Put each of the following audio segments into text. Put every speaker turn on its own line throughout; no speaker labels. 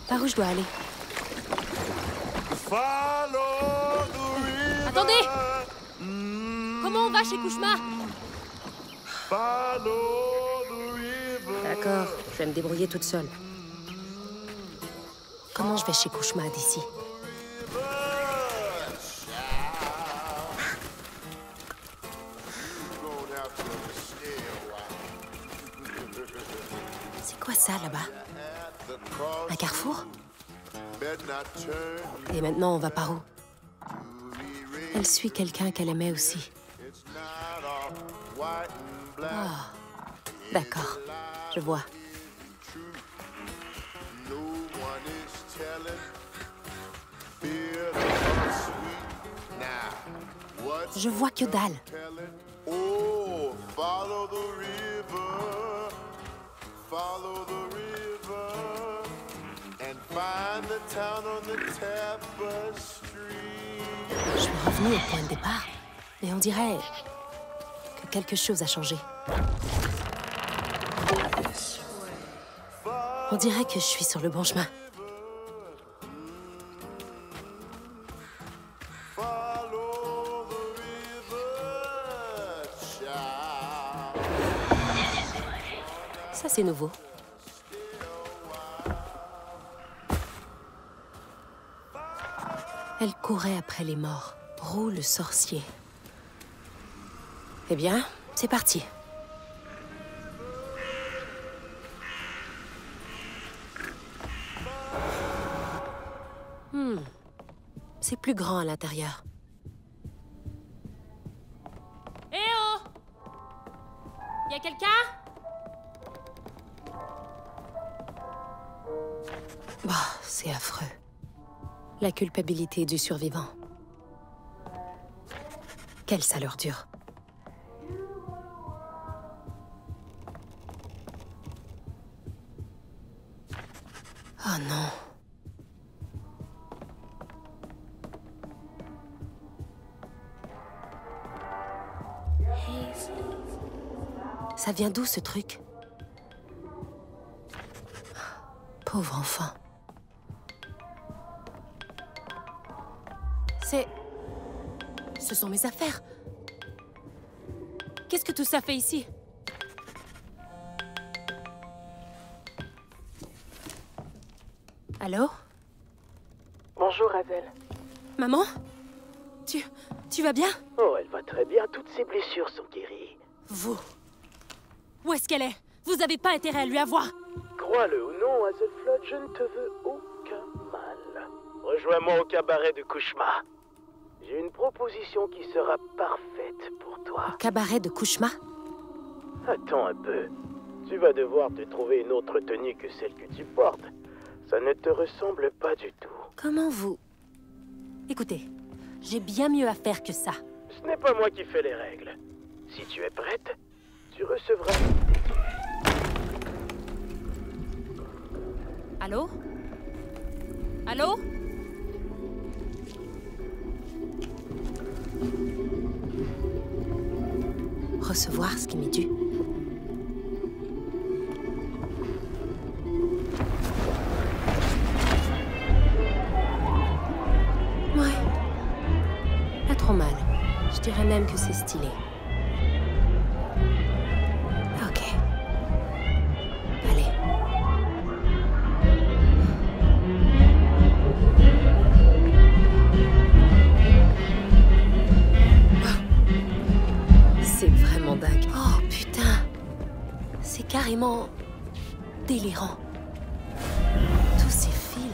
Par où je dois aller? Attendez! Comment on va chez Kushma? D'accord, je vais me débrouiller toute seule. Comment je vais chez Kushma d'ici? C'est quoi ça, là-bas? Un carrefour? Et maintenant, on va par où? Elle suit quelqu'un qu'elle aimait aussi. Ah, d'accord, je vois. Je vois que dalle. Je suis revenue au point de départ, mais on dirait que quelque chose a changé. On dirait que je suis sur le bon chemin. Ça, c'est nouveau. Elle courait après les morts. Roux le sorcier. Eh bien, c'est parti. C'est plus grand à l'intérieur.
Eh oh! Y a quelqu'un?
Bah, c'est affreux. La culpabilité du survivant. Quelle saleur dure. Oh non. Ça vient d'où, ce truc? Pauvre enfant. Ce sont mes affaires. Qu'est-ce que tout ça fait ici? Allô?
Bonjour, Hazel.
Maman? Tu vas bien?
Oh, elle va très bien. Toutes ses blessures sont guéries.
Vous? Où est-ce qu'elle est? Vous avez pas intérêt à lui avoir.
Crois-le ou non, Hazelflood, je ne te veux aucun mal. Rejoins-moi au cabaret de Kushma. J'ai une proposition qui sera parfaite pour toi.
Cabaret de Kushma?
Attends un peu. Tu vas devoir te trouver une autre tenue que celle que tu portes. Ça ne te ressemble pas du tout.
Comment vous... Écoutez, j'ai bien mieux à faire que ça.
Ce n'est pas moi qui fais les règles. Si tu es prête, tu recevras...
Allô? Allô?
Recevoir ce qui m'est dû. Ouais. Pas trop mal. Je dirais même que c'est stylé. Ok. Allez. C'est vraiment dingue. Oh, putain. C'est carrément... délirant. Tous ces fils.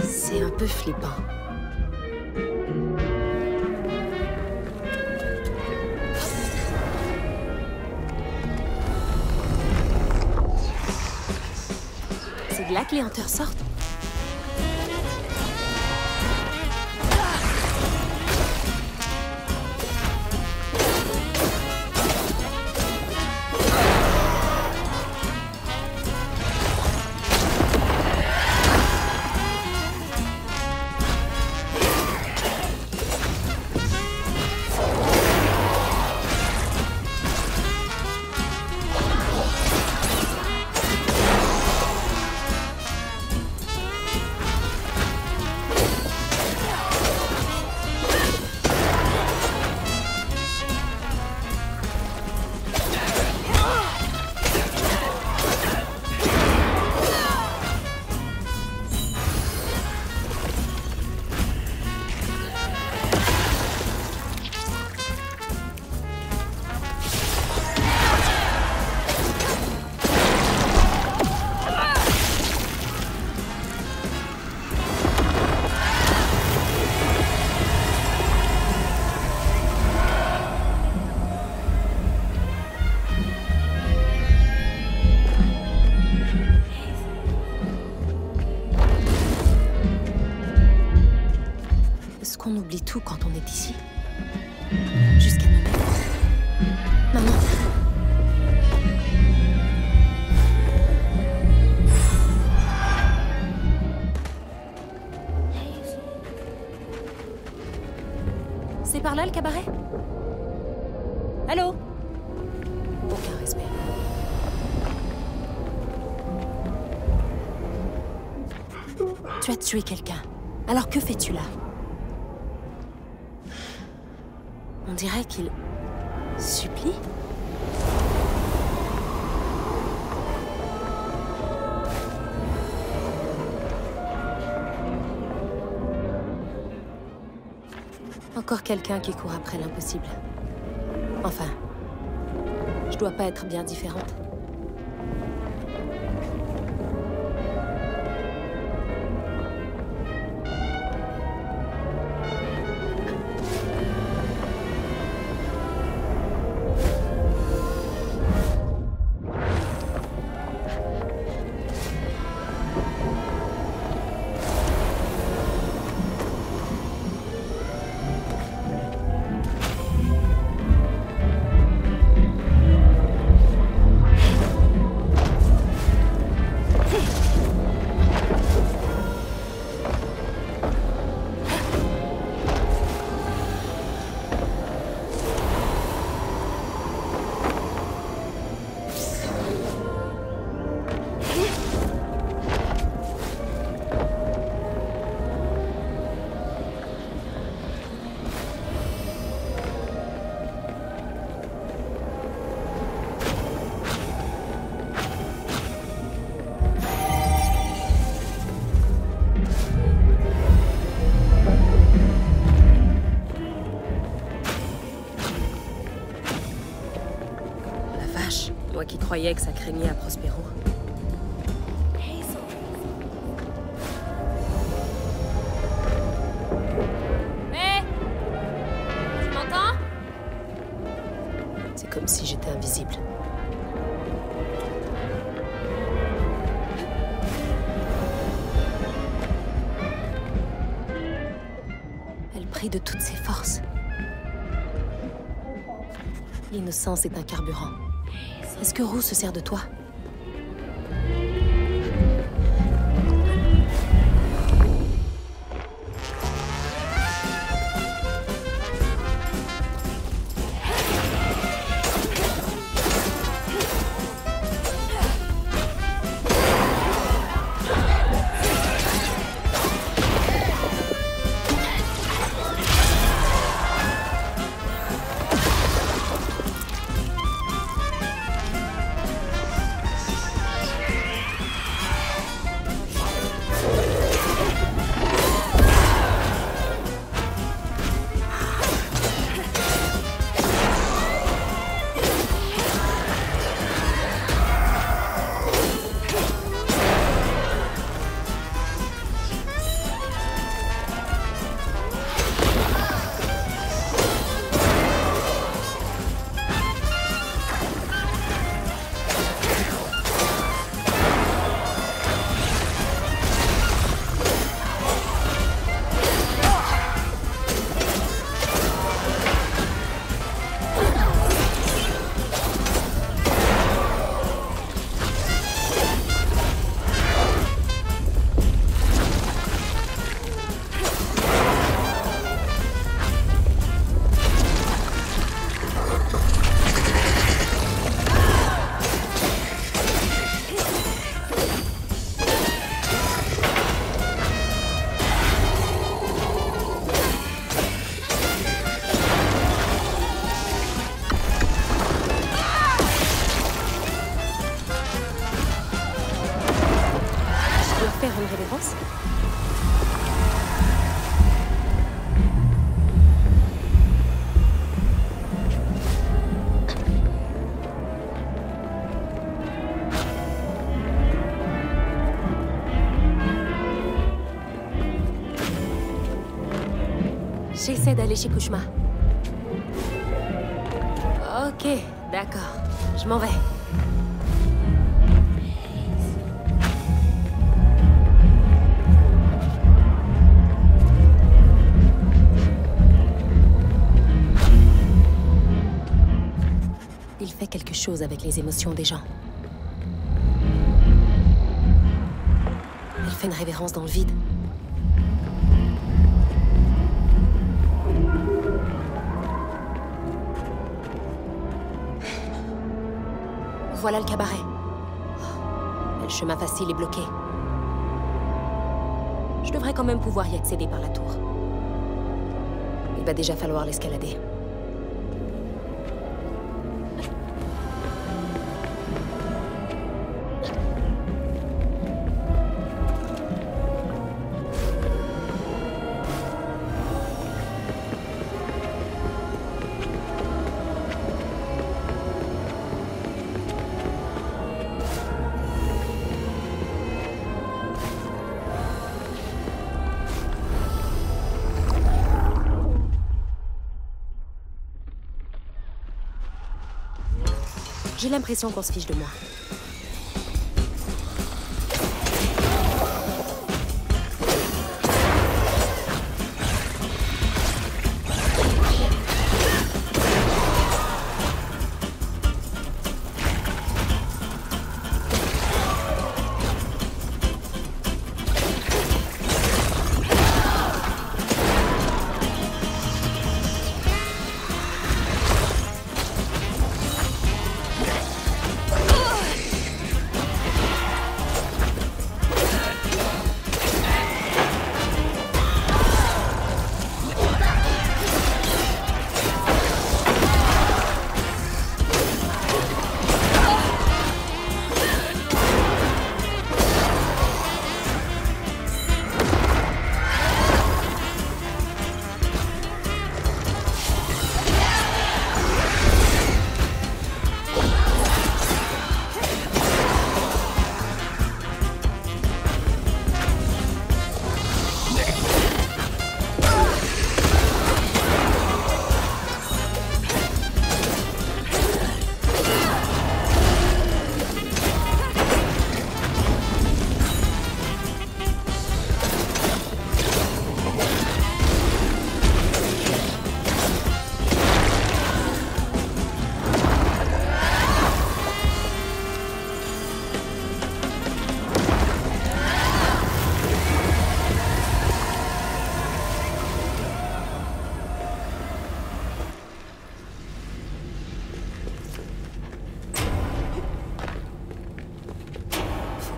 C'est un peu flippant. C'est de là que les hanteurs sortent. pense qu'on oublie tout quand on est ici. Jusqu'à nous-mêmes. Maman. C'est par là le cabaret? Allô? Aucun respect. Tu as tué quelqu'un. Alors que fais-tu là? On dirait qu'il supplie? Encore quelqu'un qui court après l'impossible. Enfin, je dois pas être bien différente. Moi qui croyais que ça craignait à Prospero.
Hé! Tu m'entends?
C'est comme si j'étais invisible. Elle prie de toutes ses forces. L'innocence est un carburant. Est-ce que Roux se sert de toi? Faire une révérence? J'essaie d'aller chez Kushma. Ok, d'accord. Je m'en vais. chose avec les émotions des gens. Elle fait une révérence dans le vide. Voilà le cabaret. Mais le chemin facile est bloqué. Je devrais quand même pouvoir y accéder par la tour. Il va déjà falloir l'escalader. J'ai l'impression qu'on se fiche de moi.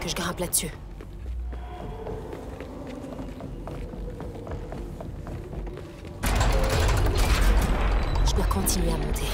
Je grimpe là-dessus. Je dois continuer à monter.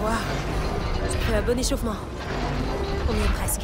Waouh, ça fait un bon échauffement. On y est presque.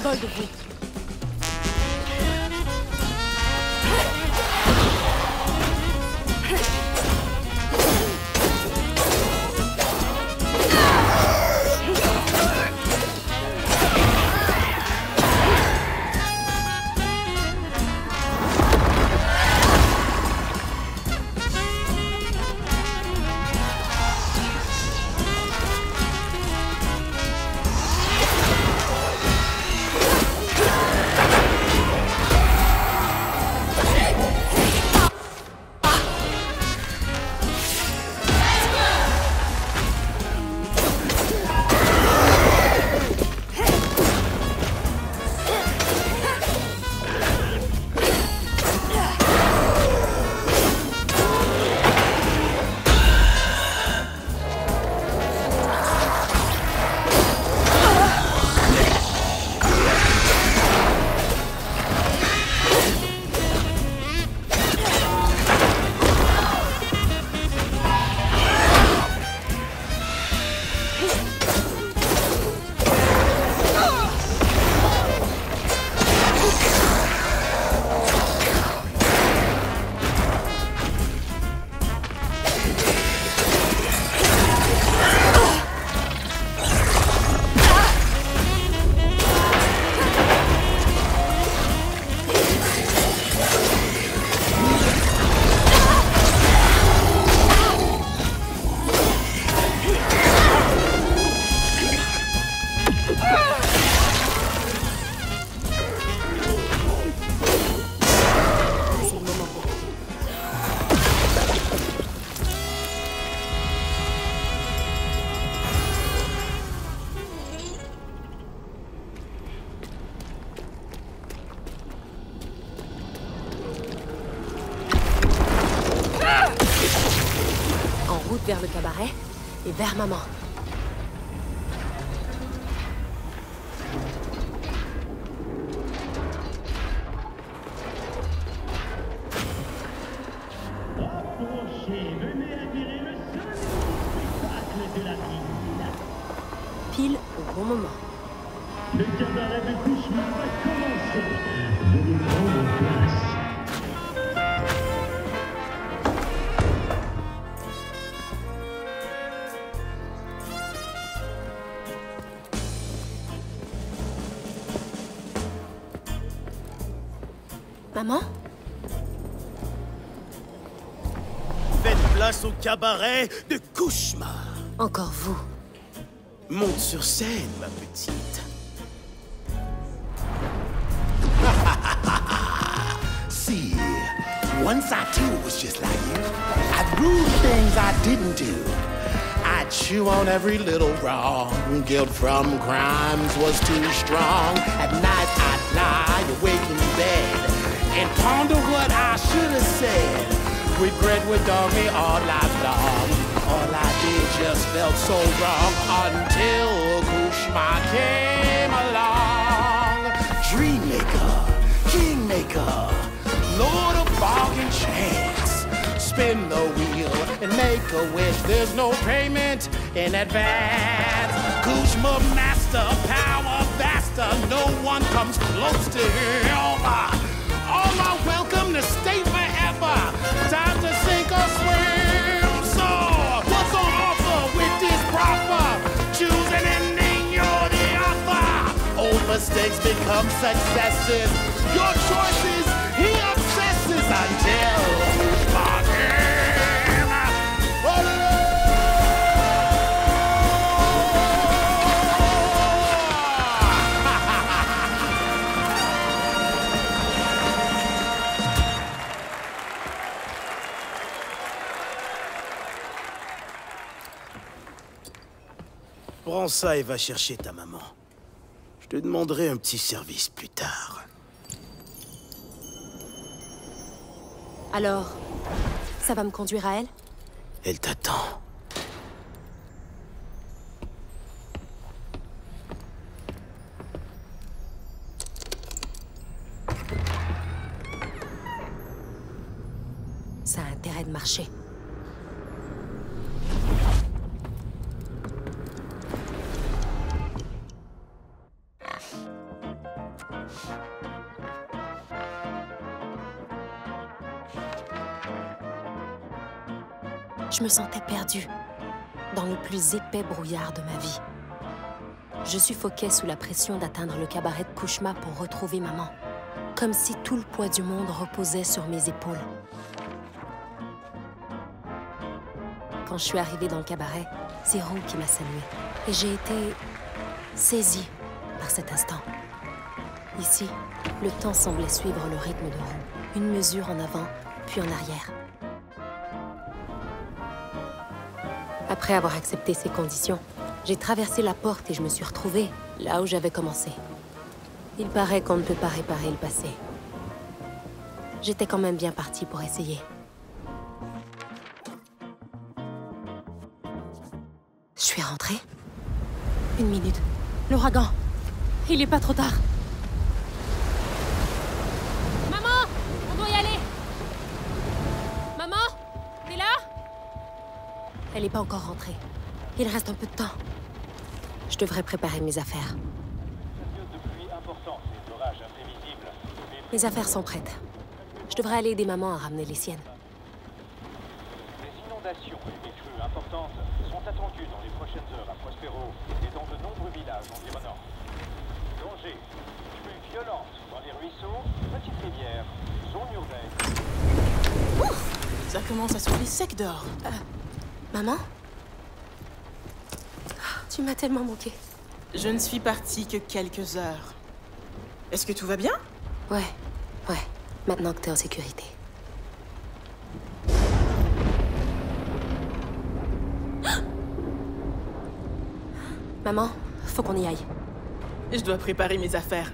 Bol de vous. Vers le cabaret et vers maman. Pile au bon moment.
Le cabaret de Kushma va commencer. Venez prendre place.
Maman?
Faites place au cabaret de Kushma.
Encore vous.
Monte sur scène, ma petite.
See, once I too was just like you. I'd rule things I didn't do. I'd chew on every little wrong. Guilt from crimes was too strong. At night I'd lie awake in bed and ponder what I should have said. Regret would dog me all life long. All I did just felt so wrong until Kushma came along. Dreammaker, kingmaker, Lord of bargain chance. Spin the wheel and make a wish. There's no payment in advance. Kushma master, power vaster. No one comes close to him. All are welcome to stay forever. mistakes become successes. Your choices, he obsesses until fucking.
Prends ça et va chercher ta maman. Je te demanderai un petit service plus tard.
Alors, ça va me conduire à elle?
Elle t'attend.
Ça a intérêt de marcher. Je me sentais perdue, dans le plus épais brouillard de ma vie. Je suffoquais sous la pression d'atteindre le cabaret de Kushma pour retrouver maman, comme si tout le poids du monde reposait sur mes épaules. Quand je suis arrivée dans le cabaret, c'est Roux qui m'a saluée, et j'ai été saisie par cet instant. Ici, le temps semblait suivre le rythme de Roux, une mesure en avant, puis en arrière. Après avoir accepté ces conditions, j'ai traversé la porte et je me suis retrouvée là où j'avais commencé. Il paraît qu'on ne peut pas réparer le passé. J'étais quand même bien partie pour essayer. Je suis rentrée. 1 minute. L'ouragan. Il est pas trop tard.
Maman! On doit y aller! Maman? T'es là?
Elle n'est pas encore rentrée. Il reste un peu de temps. Je devrais préparer mes affaires. Mes affaires sont prêtes. Je devrais aller aider maman à ramener les siennes.
Des inondations et des crues importantes sont attendues dans les prochaines heures à Prospero et dans de nombreux villages environnants. Danger, crues violentes dans les ruisseaux, petites rivières, zones urbaines.
Ouf! Ça commence à souffler sec dehors.
Maman? Tu m'as tellement manqué.
Je ne suis partie que quelques heures. Est-ce que tout va bien?
Ouais. Maintenant que t'es en sécurité. Maman, faut qu'on y aille.
Je dois préparer mes affaires.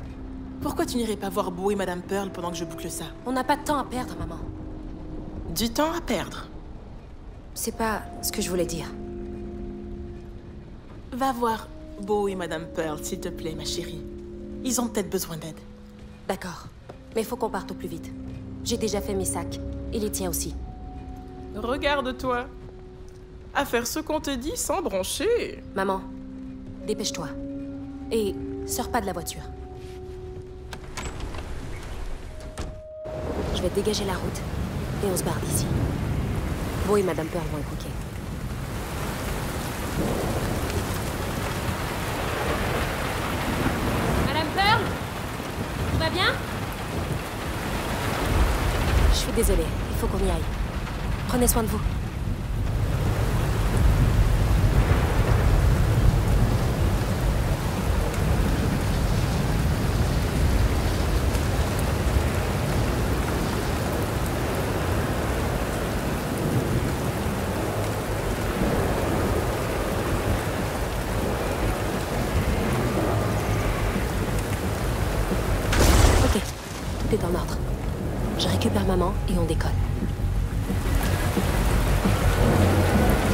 Pourquoi tu n'irais pas voir Beau et Madame Pearl pendant que je boucle ça?
On n'a pas de temps à perdre, maman.
Du temps à perdre?
C'est pas ce que je voulais dire.
Va voir Beau et Madame Pearl, s'il te plaît, ma chérie. Ils ont peut-être besoin d'aide.
D'accord. Mais faut qu'on parte au plus vite. J'ai déjà fait mes sacs. Et les tiens aussi.
Regarde-toi. À faire ce qu'on te dit sans broncher.
Maman, dépêche-toi. Et sors pas de la voiture. Je vais dégager la route. Et on se barre d'ici. Beau et Madame Pearl vont être OK.
Madame Pearl? Tout va bien?
Je suis désolée, il faut qu'on y aille. Prenez soin de vous. Ok, tout est en ordre. Je récupère maman et on décolle.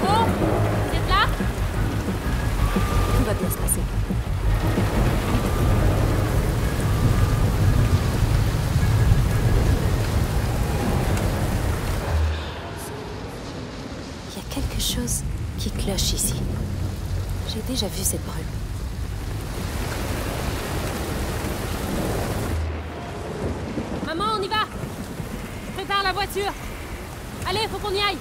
Oh! Vous êtes là?
Tout va bien se passer. Il y a quelque chose qui cloche ici. J'ai déjà vu cette brume.
Maman, on y va! Prépare la voiture! Allez, faut qu'on y aille!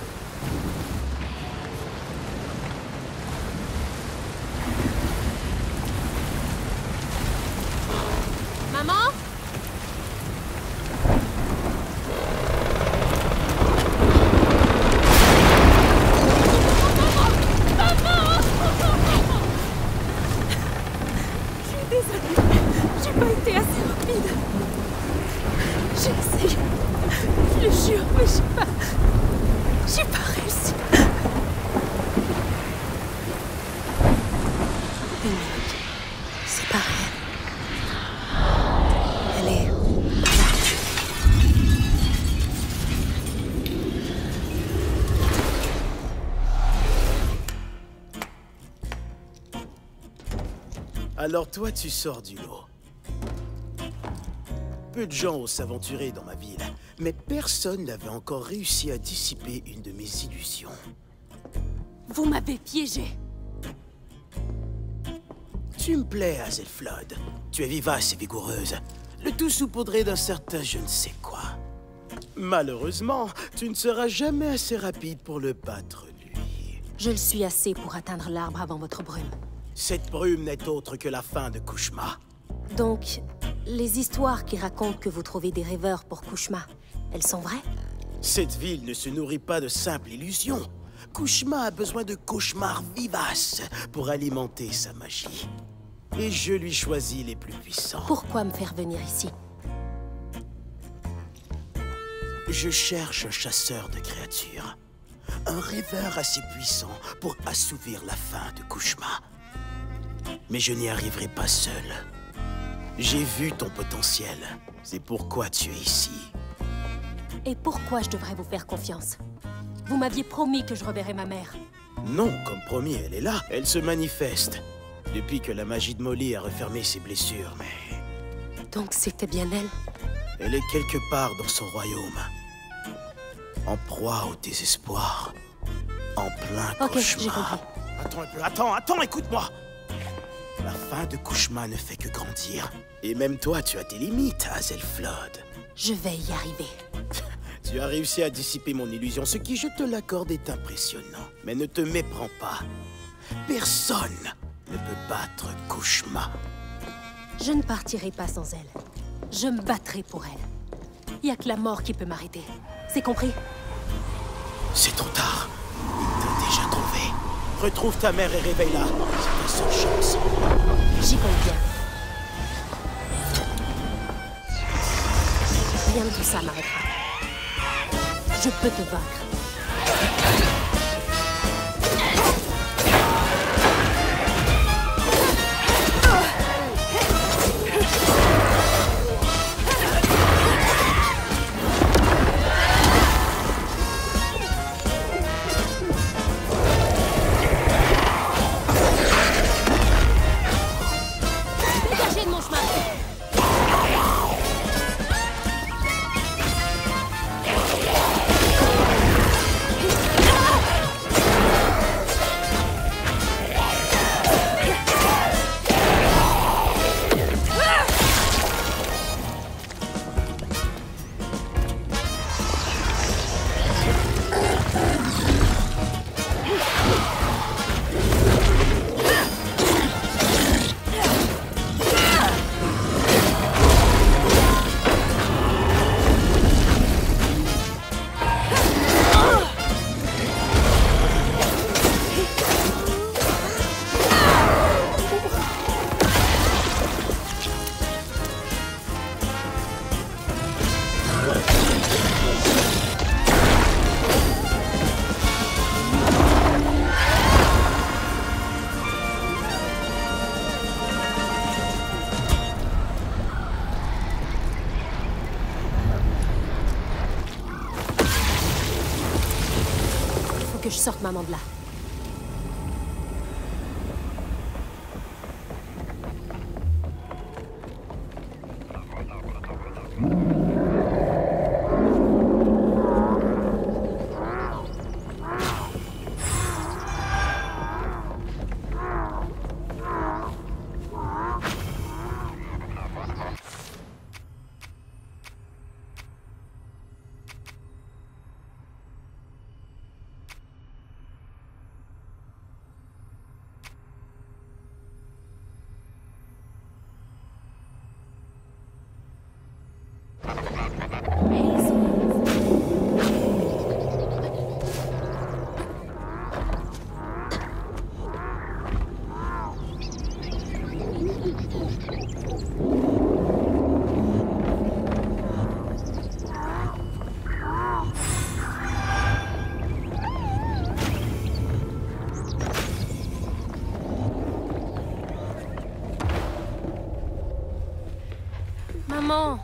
jure, mais j'ai pas réussi. Une minute. C'est pas rien. Elle est là.
Alors toi, tu sors du lot. Peu de gens osent s'aventurer dans ma ville, mais personne n'avait encore réussi à dissiper une de mes illusions.
Vous m'avez piégé.
Tu me plais, Hazel Flood. Tu es vivace et vigoureuse. Le tout saupoudré d'un certain je ne sais quoi. Malheureusement, tu ne seras jamais assez rapide pour le battre, lui.
Je le suis assez pour atteindre l'arbre avant votre brume.
Cette brume n'est autre que la fin de Kushma.
Donc, les histoires qui racontent que vous trouvez des rêveurs pour Kushma, elles sont vraies?
Cette ville ne se nourrit pas de simples illusions. Kushma a besoin de cauchemars vivaces pour alimenter sa magie. Et je lui choisis les plus puissants.
Pourquoi me faire venir ici?
Je cherche un chasseur de créatures. Un rêveur assez puissant pour assouvir la faim de Kushma. Mais je n'y arriverai pas seul. J'ai vu ton potentiel. C'est pourquoi tu es ici.
Et pourquoi je devrais vous faire confiance? Vous m'aviez promis que je reverrais ma mère.
Non, comme promis, elle est là. Elle se manifeste. Depuis que la magie de Molly a refermé ses blessures, mais...
Donc c'était bien elle?
Elle est quelque part dans son royaume. En proie au désespoir. En plein
Ok,
cauchemar.
j'ai compris.
Attends un peu, attends, écoute-moi. La fin de Kushma ne fait que grandir. Et même toi, tu as tes limites, Hazel Flood.
Je vais y arriver.
Tu as réussi à dissiper mon illusion, ce qui, je te l'accorde, est impressionnant. Mais ne te méprends pas. Personne ne peut battre Kushma.
Je ne partirai pas sans elle. Je me battrai pour elle. Il n'y a que la mort qui peut m'arrêter. C'est compris?
C'est trop tard. Il t'a déjà trouvé. Retrouve ta mère et réveille-la. C'est ta seule chance.
J'y compte bien. Rien de tout ça m'arrêtera. Je peux te vaincre. Dégagez de mon chemin! Que je sorte maman de là.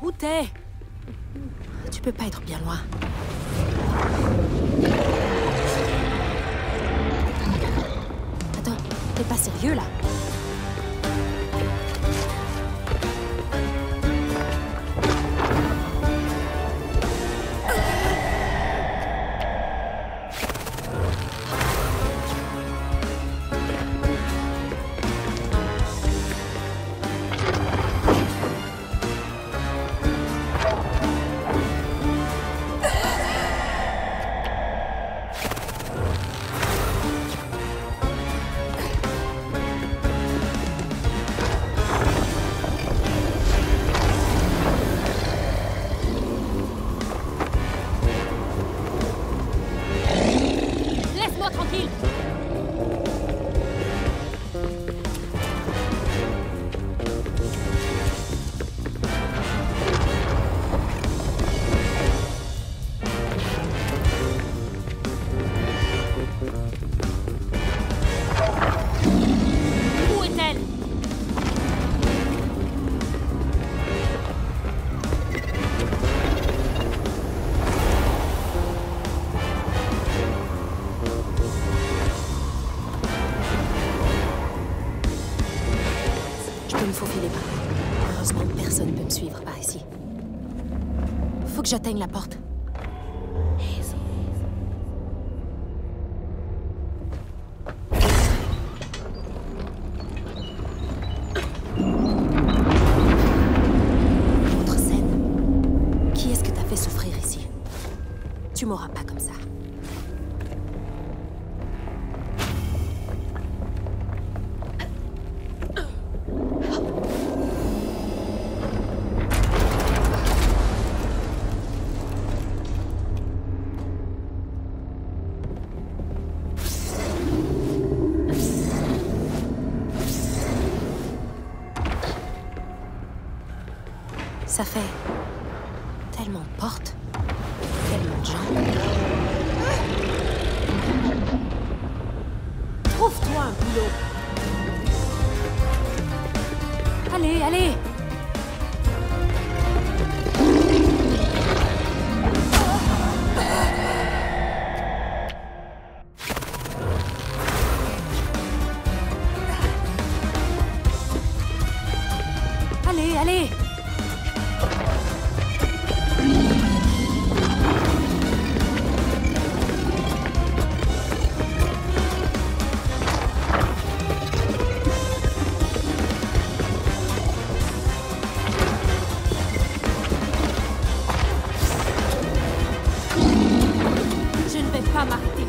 Où t'es? Tu peux pas être bien loin. Attends, t'es pas sérieux là?
Laisse-moi tranquille. Où est-elle?
Je peux me faufiler par là. Heureusement, personne peut me suivre par ici. Faut que j'atteigne la porte. Autre scène. Qui est-ce que t'as fait souffrir ici? Tu m'auras pas comme ça. Ça fait tellement de portes, tellement de gens. Trouve-toi un boulot. Allez, allez. Allez, allez. Je ne vais pas m'arrêter.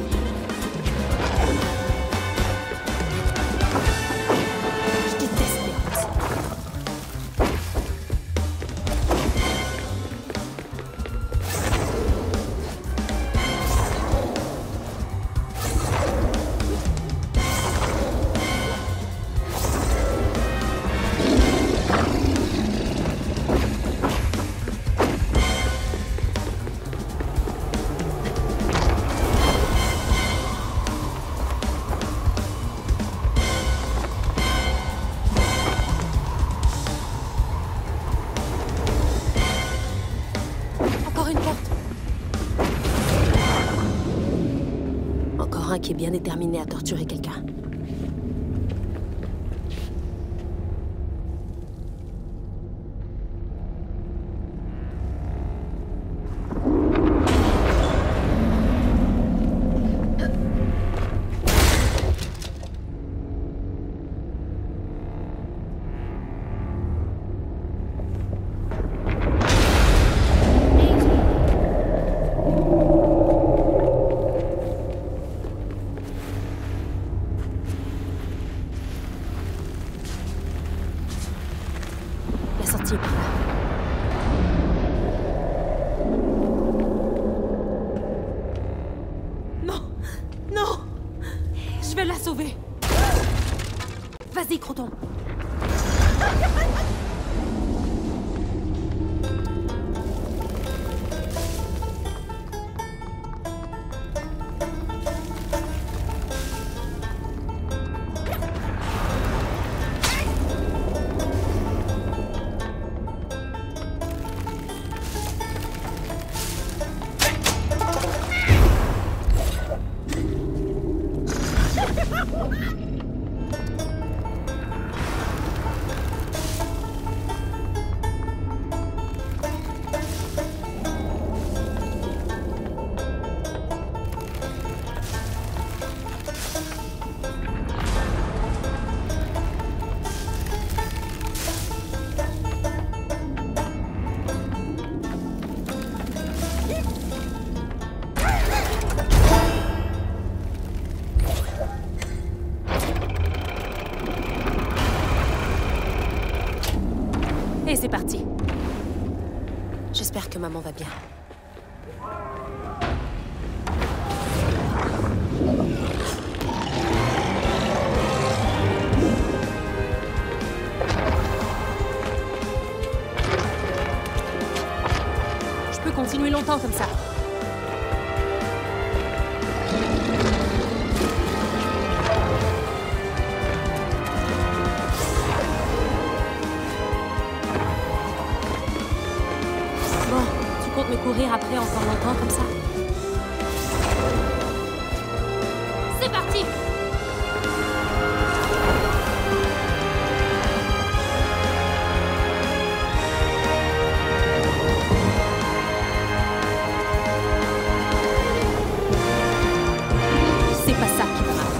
Je déteste les routes. Encore une porte. Encore un qui est bien déterminé à torturer quelqu'un. La sortie est par là. Non! Non! Je vais la sauver! Vas-y, Croton! que maman va bien.
Je peux continuer longtemps comme ça. Me courir après encore longtemps comme ça? C'est parti! C'est pas ça qui me frappe.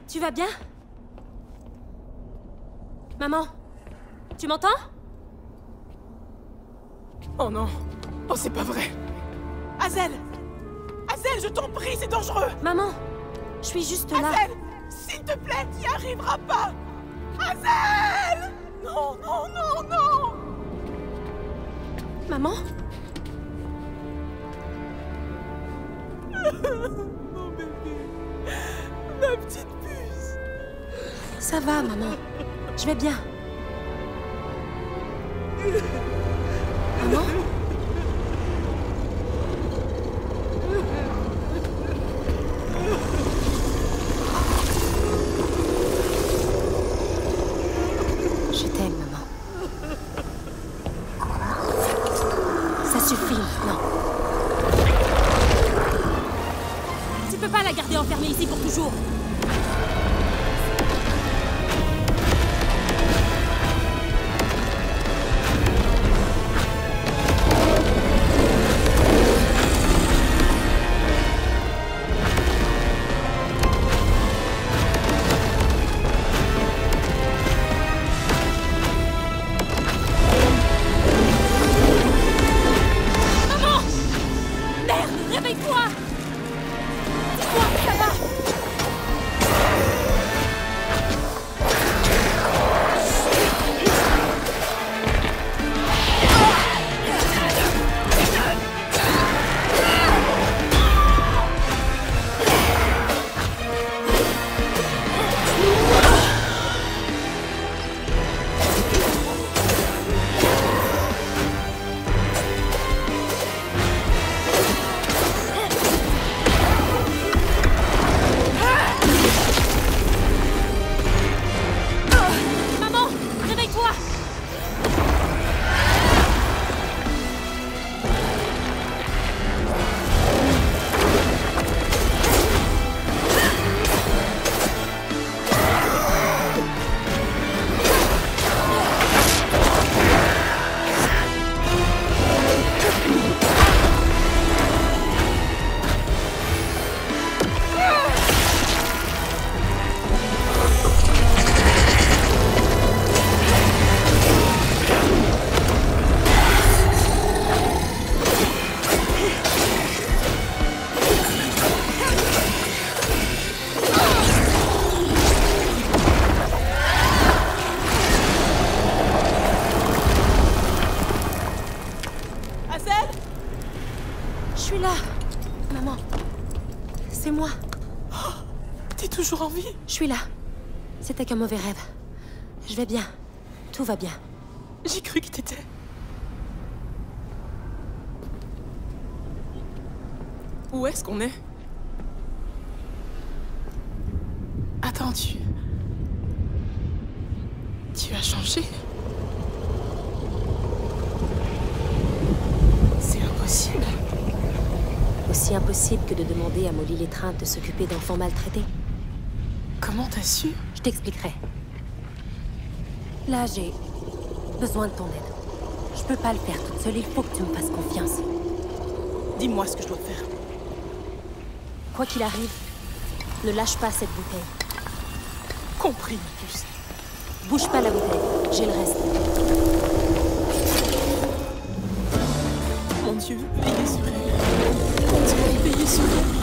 Tu vas bien? Maman? Tu m'entends?
Oh non. Oh, c'est pas vrai. Hazel! Hazel, je t'en prie, c'est dangereux!
Maman! Je suis juste là.
Hazel! S'il te plaît, t'y arriveras pas! Hazel! Non, non, non, non!
Maman?
Mon bébé. Ma petite puce.
Ça va, maman. Je vais bien. Maman? Je t'aime, maman. Ça suffit maintenant.
Tu peux pas la garder enfermée ici pour toujours.
Je suis là. Maman. C'est moi.
Oh, t'es toujours en vie?
Je suis là. C'était qu'un mauvais rêve. Je vais bien. Tout va bien.
J'ai cru que t'étais... Où est-ce qu'on est? Attends, tu as changé? C'est impossible.
Aussi impossible que de demander à Molly l'étreinte de s'occuper d'enfants maltraités.
Comment t'as su?
Je t'expliquerai. Là, j'ai besoin de ton aide. Je peux pas le faire toute seule, il faut que tu me fasses confiance.
Dis-moi ce que je dois faire.
Quoi qu'il arrive, ne lâche pas cette bouteille.
Compris, ma puce.
Bouge pas la bouteille, j'ai le reste.
Mon Dieu, veillez sur elle. Mon Dieu, veillez sur elle.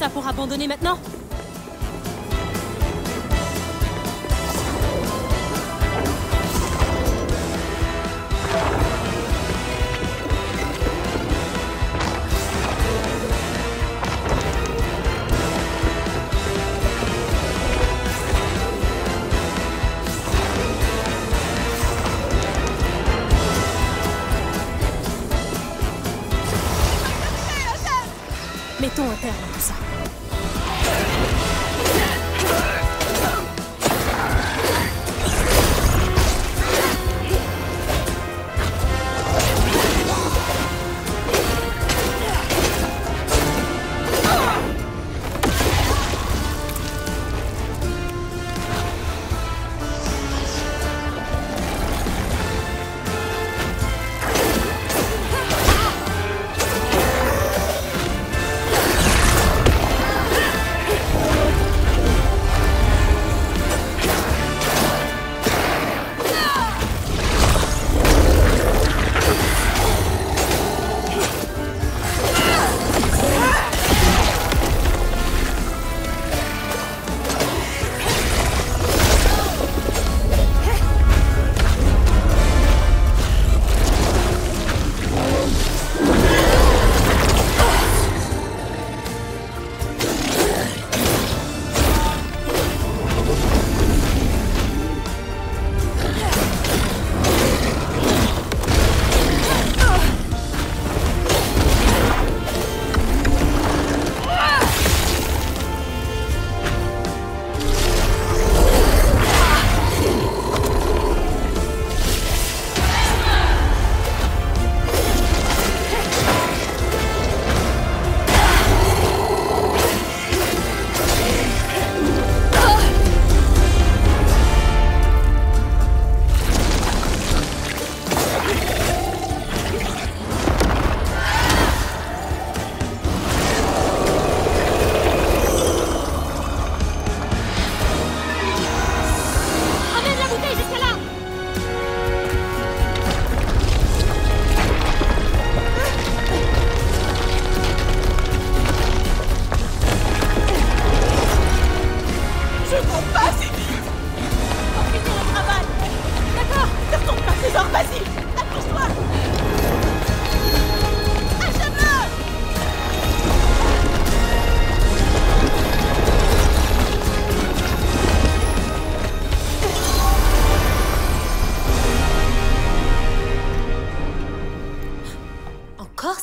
ça pour abandonner maintenant? Mettons un terme à tout ça.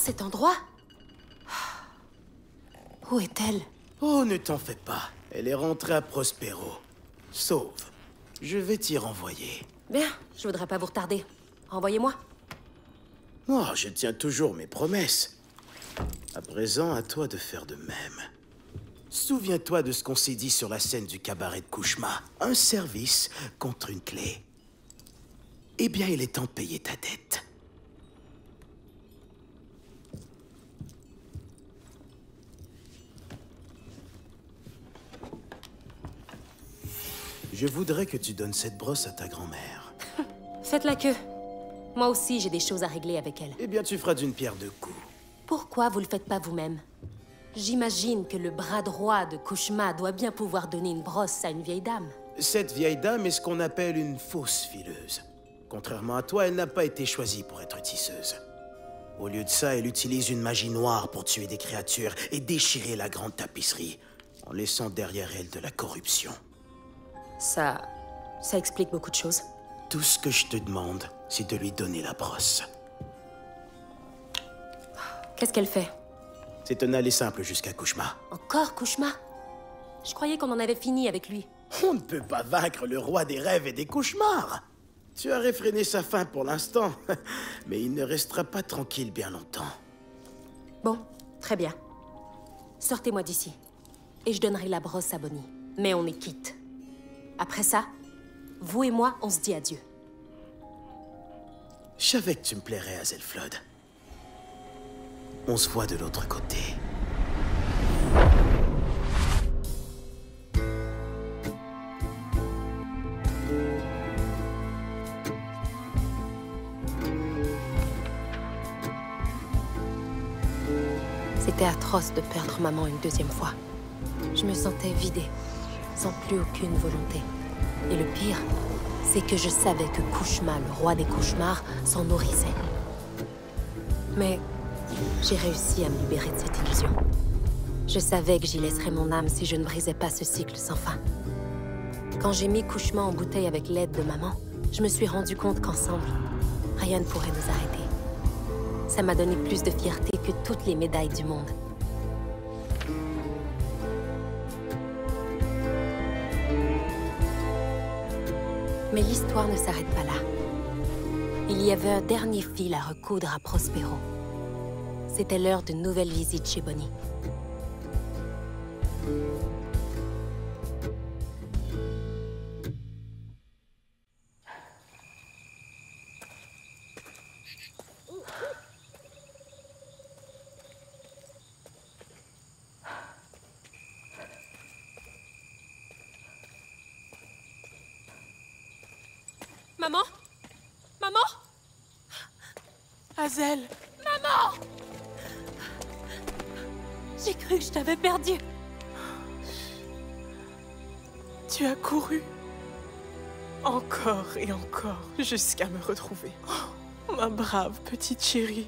Cet endroit? Où est-elle?
Oh, ne t'en fais pas. Elle est rentrée à Prospero. Sauve. Je vais t'y renvoyer.
Bien, je voudrais pas vous retarder. Renvoyez-moi.
Oh, je tiens toujours mes promesses. À présent, à toi de faire de même. Souviens-toi de ce qu'on s'est dit sur la scène du cabaret de Kushma. Un service contre une clé. Eh bien, il est temps de payer ta dette. Je voudrais que tu donnes cette brosse à ta grand-mère.
Faites la queue. Moi aussi, j'ai des choses à régler avec elle.
Eh bien, tu feras d'une pierre deux coups.
Pourquoi vous le faites pas vous-même? J'imagine que le bras droit de Kushma doit bien pouvoir donner une brosse à une vieille dame.
Cette vieille dame est ce qu'on appelle une fausse fileuse. Contrairement à toi, elle n'a pas été choisie pour être tisseuse. Au lieu de ça, elle utilise une magie noire pour tuer des créatures et déchirer la grande tapisserie, en laissant derrière elle de la corruption.
Ça explique beaucoup de choses.
Tout ce que je te demande, c'est de lui donner la brosse.
Qu'est-ce qu'elle fait?
C'est un aller simple jusqu'à Kushma.
Encore Kushma? Je croyais qu'on en avait fini avec lui.
On ne peut pas vaincre le roi des rêves et des cauchemars. Tu as réfréné sa faim pour l'instant, mais il ne restera pas tranquille bien longtemps.
Bon, très bien. Sortez-moi d'ici, et je donnerai la brosse à Bonnie. Mais on est quitte. Après ça, vous et moi, on se dit adieu.
Je savais que tu me plairais, Azelflod. On se voit de l'autre côté.
C'était atroce de perdre maman une deuxième fois. Je me sentais vidée, sans plus aucune volonté. Et le pire, c'est que je savais que Kushma, le roi des cauchemars, s'en nourrissait. Mais j'ai réussi à me libérer de cette illusion. Je savais que j'y laisserais mon âme si je ne brisais pas ce cycle sans fin. Quand j'ai mis Kushma en bouteille avec l'aide de maman, je me suis rendu compte qu'ensemble, rien ne pourrait nous arrêter. Ça m'a donné plus de fierté que toutes les médailles du monde. Mais l'histoire ne s'arrête pas là. Il y avait un dernier fil à recoudre à Prospero. C'était l'heure d'une nouvelle visite chez Bonnie.
Maman? Maman?
Hazel!
Maman!
J'ai cru que je t'avais perdu.
Tu as couru. Encore et encore, jusqu'à me retrouver. Oh, ma brave petite chérie.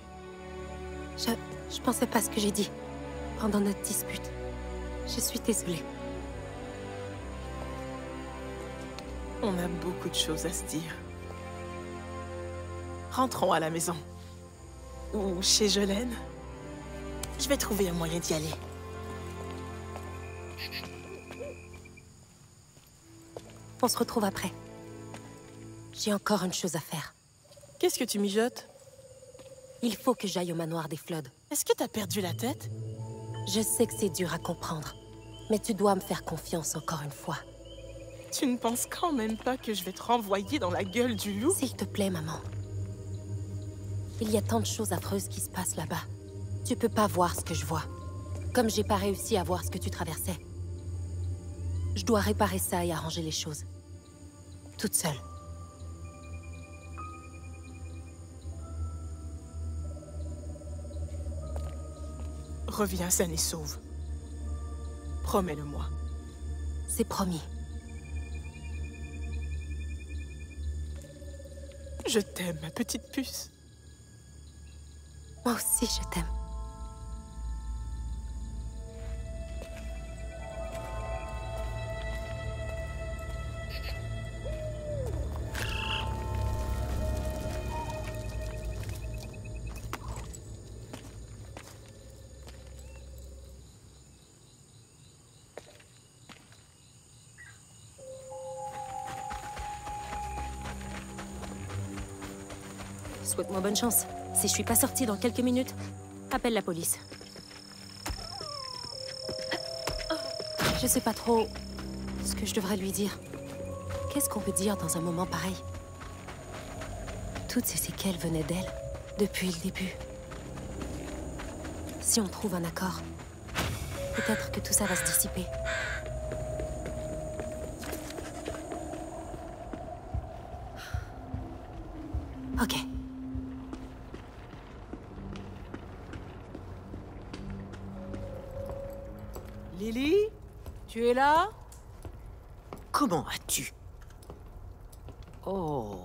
Je pensais pas ce que j'ai dit pendant notre dispute. Je suis désolée.
On a beaucoup de choses à se dire. Rentrons à la maison. Ou chez Jolene. Je vais trouver un moyen d'y aller.
On se retrouve après. J'ai encore une chose à faire.
Qu'est-ce que tu mijotes?
Il faut que j'aille au manoir des Floods.
Est-ce que t'as perdu la tête?
Je sais que c'est dur à comprendre, mais tu dois me faire confiance encore une fois.
Tu ne penses quand même pas que je vais te renvoyer dans la gueule du loup?
S'il te plaît, maman. Il y a tant de choses affreuses qui se passent là-bas. Tu peux pas voir ce que je vois. Comme j'ai pas réussi à voir ce que tu traversais. Je dois réparer ça et arranger les choses. Toute seule.
Reviens saine et sauve. Promets-le-moi.
C'est promis.
Je t'aime, ma petite puce.
Moi aussi, je t'aime. Souhaite-moi bonne chance. Si je suis pas sortie dans quelques minutes, appelle la police. Je sais pas trop ce que je devrais lui dire. Qu'est-ce qu'on peut dire dans un moment pareil? Toutes ces séquelles venaient d'elle, depuis le début. Si on trouve un accord, peut-être que tout ça va se dissiper. Ok.
Lily, tu es là? Comment as-tu? Oh,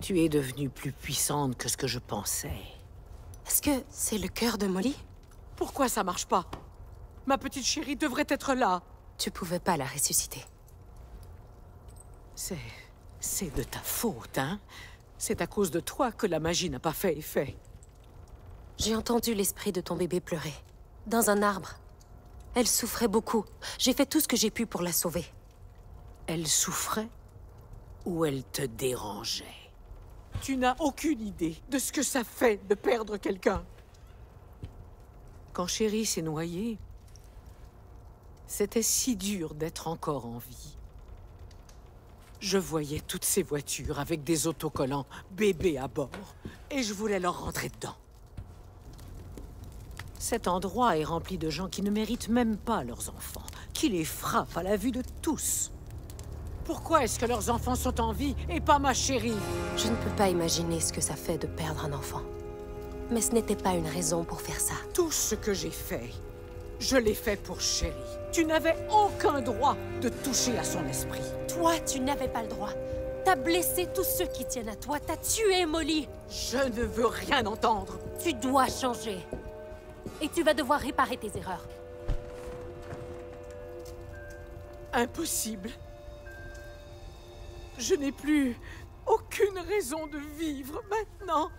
tu es devenue plus puissante que ce que je pensais.
Est-ce que c'est le cœur de Molly?
Pourquoi ça marche pas? Ma petite chérie devrait être là.
Tu pouvais pas la ressusciter.
C'est de ta faute, hein? C'est à cause de toi que la magie n'a pas fait effet.
J'ai entendu l'esprit de ton bébé pleurer. Dans un arbre. Elle souffrait beaucoup. J'ai fait tout ce que j'ai pu pour la sauver.
Elle souffrait ou elle te dérangeait? Tu n'as aucune idée de ce que ça fait de perdre quelqu'un. Quand Chérie s'est noyée, c'était si dur d'être encore en vie. Je voyais toutes ces voitures avec des autocollants bébés à bord, et je voulais leur rentrer dedans. Cet endroit est rempli de gens qui ne méritent même pas leurs enfants, qui les frappent à la vue de tous. Pourquoi est-ce que leurs enfants sont en vie et pas ma chérie?
Je ne peux pas imaginer ce que ça fait de perdre un enfant. Mais ce n'était pas une raison pour faire ça.
Tout ce que j'ai fait Je l'ai fait pour Chérie. Tu n'avais aucun droit de toucher à son esprit.
Toi, tu n'avais pas le droit. T'as blessé tous ceux qui tiennent à toi. T'as tué Molly.
Je ne veux rien entendre.
Tu dois changer. Et tu vas devoir réparer tes erreurs.
Impossible. Je n'ai plus aucune raison de vivre maintenant.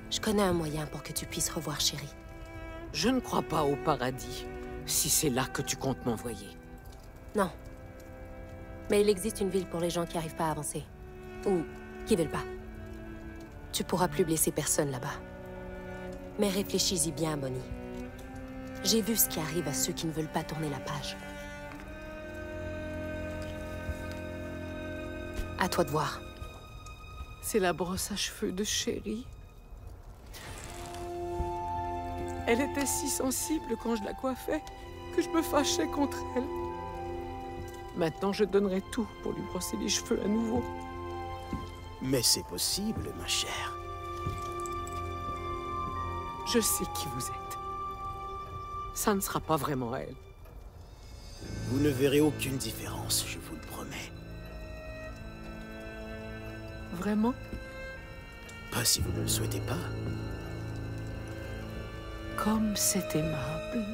Je connais un moyen pour que tu puisses revoir Chérie.
Je ne crois pas au paradis, si c'est là que tu comptes m'envoyer.
Non. Mais il existe une ville pour les gens qui n'arrivent pas à avancer. Ou qui veulent pas. Tu pourras plus blesser personne là-bas. Mais réfléchis-y bien, Bonnie. J'ai vu ce qui arrive à ceux qui ne veulent pas tourner la page. À toi de voir.
C'est la brosse à cheveux de Chérie. Elle était si sensible quand je la coiffais que je me fâchais contre elle. Maintenant, je donnerais tout pour lui brosser les cheveux à nouveau.
Mais c'est possible, ma chère.
Je sais qui vous êtes. Ça ne sera pas vraiment elle.
Vous ne verrez aucune différence, je vous le promets.
Vraiment?
Pas si vous ne le souhaitez pas.
Comme c'est aimable.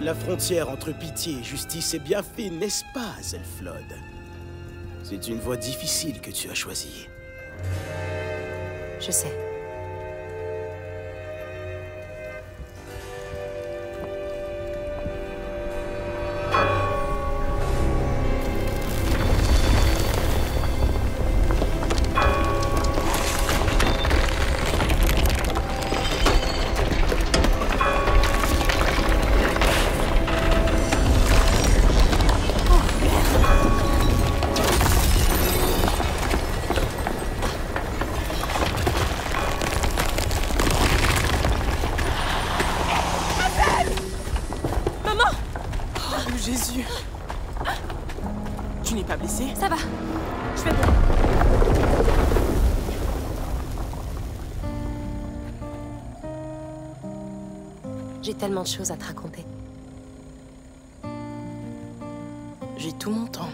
La frontière entre pitié et justice est bien fine, n'est-ce pas, Zelflod? C'est une voie difficile que tu as choisie.
Je sais.
Jésus. Tu n'es pas blessé?
Ça va. Je vais bien. J'ai tellement de choses à te raconter.
J'ai tout mon temps.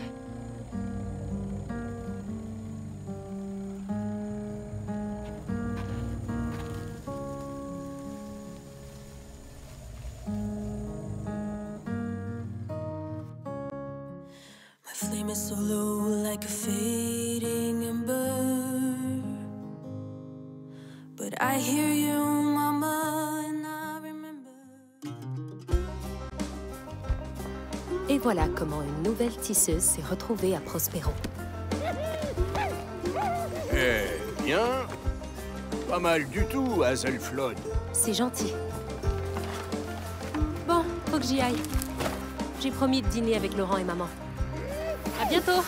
Flame is so low like a fading ember. But I hear you, mama, and I remember.
Et voilà comment une nouvelle tisseuse s'est retrouvée à Prospero.
Eh bien, pas mal du tout à Zelflod.
C'est gentil. Bon, faut que j'y aille. J'ai promis de dîner avec Laurent et maman. À bientôt!